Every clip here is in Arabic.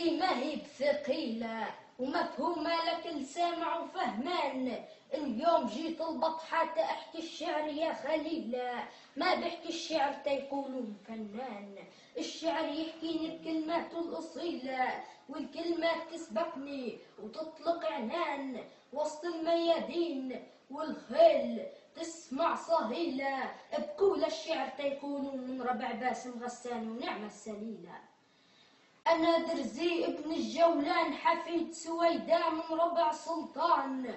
اللي ما هي بثقيلة ومفهومة لكن سامع وفهمان. اليوم جيت البطحة احكي الشعر يا خليلة، ما بحكي الشعر تيقولون فنان. الشعر يحكيني بكلماته الأصيلة، والكلمات تسبقني وتطلق عنان وسط الميادين، والخيل تسمع صهيلة. بقول الشعر تيقولون من ربع باسم غسان ونعمة السليلة. أنا درزي ابن الجولان حفيد سويداء من ربع سلطان.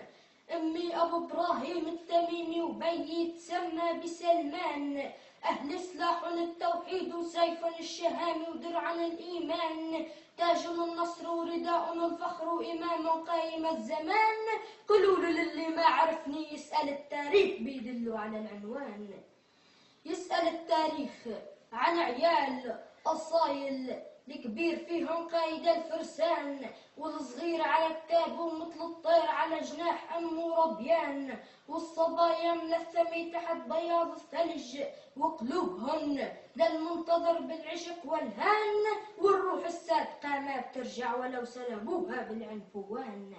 أمي أبو إبراهيم التميمي وبيي تسمى بسلمان. أهل سلاح التوحيد وسيف الشهامي ودرع الإيمان، تاج النصر ورداء الفخر وإمام قايم الزمان. قولوا للي ما عرفني يسأل التاريخ بيدلوا على العنوان. يسأل التاريخ عن عيال أصايل، الكبير فيهم قايد الفرسان، والصغير على كتابه مثل الطير على جناح أمه ربيان. والصبايا ملثمي تحت بياض الثلج وقلوبهن للمنتظر بالعشق والهان، والروح الصادقة ما بترجع ولو سلبوها بالعنفوان.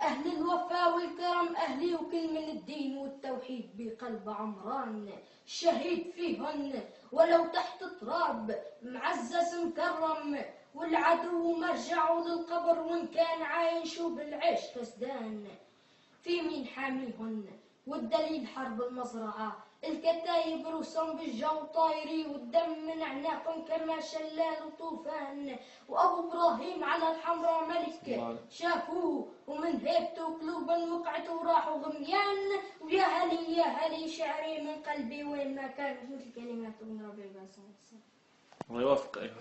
أهل الوفاء والكرم أهلي وكل من الدين والتوحيد بقلب عمران. الشهيد فيهن ولو تحت تراب معزز مكرم، والعدو مرجعه للقبر وإن كان عايش وبالعيش كسدان. في مين حاميهن والدليل حرب المزرعة، الكتايب رسم بالجو طايري والدم من أعناقهم كما شلال وطوفان. وأبو إبراهيم على الحمراء ملك شافوه ومن هيبته قلوبا وقعت وراحوا غميان. ويا هلي يا هلي شعري من قلبي وين ما كان مثل كلمات ابن ربيع باسم. الله يوفقك.